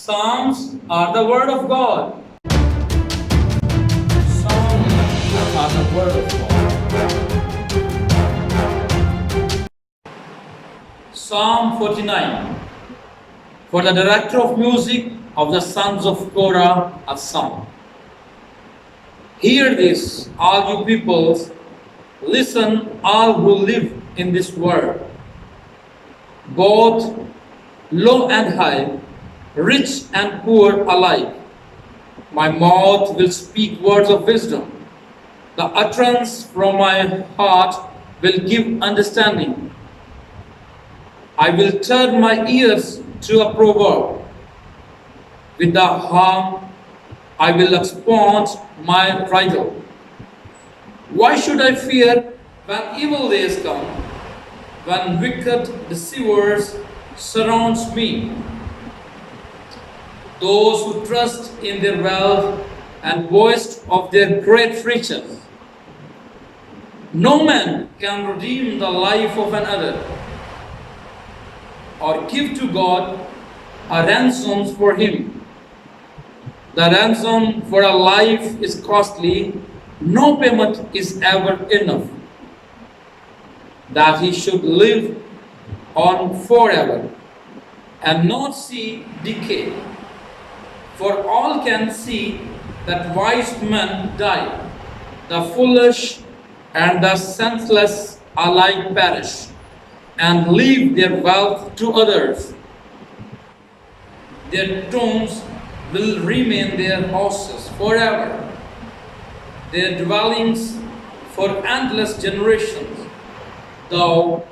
Psalms are the word of God. Psalms are the word of God. Psalm 49. For the director of music of the sons of Korah, a psalm. Hear this, all you peoples. Listen, all who live in this world. Both low and high, rich and poor alike. My mouth will speak words of wisdom. The utterance from my heart will give understanding. I will turn my ears to a proverb. With the harm, I will expound my riddle. Why should I fear when evil days come, when wicked deceivers surrounds me? Those who trust in their wealth and boast of their great riches. No man can redeem the life of another or give to God a ransom for him. The ransom for a life is costly. No payment is ever enough. That he should live on forever and not see decay. For all can see that wise men die. The foolish and the senseless alike perish and leave their wealth to others. Their tombs will remain their houses forever, their dwellings for endless generations, though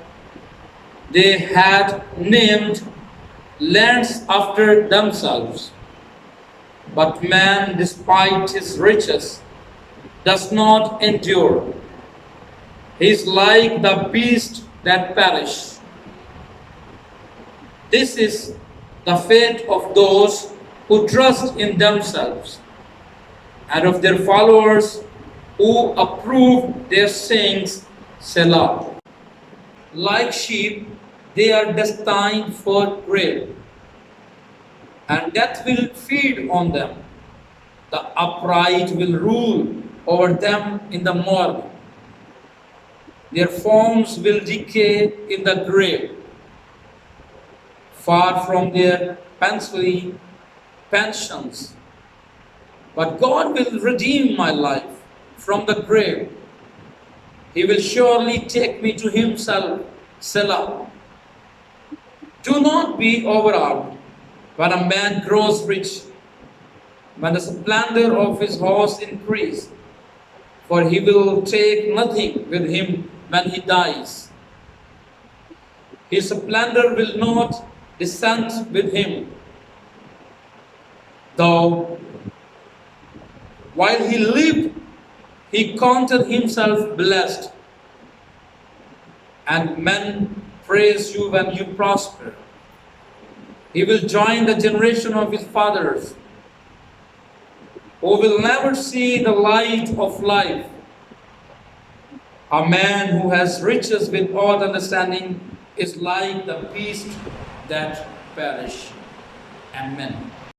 they had named lands after themselves. But man, despite his riches, does not endure. He is like the beasts that perish. This is the fate of those who trust in themselves, and of their followers who approve their sayings, Selah. Like sheep, they are destined for grave, and death will feed on them. The upright will rule over them in the morning. Their forms will decay in the grave, far from their princely pensions. But God will redeem my life from the grave. He will surely take me to himself, Selah. Do not be overawed when a man grows rich, when the splendor of his house increase, for he will take nothing with him when he dies. His splendor will not descend with him, though while he lived, he counted himself blessed. And men praise you when you prosper. He will join the generation of his fathers, who will never see the light of life. A man who has riches without understanding is like the beasts that perish. Amen.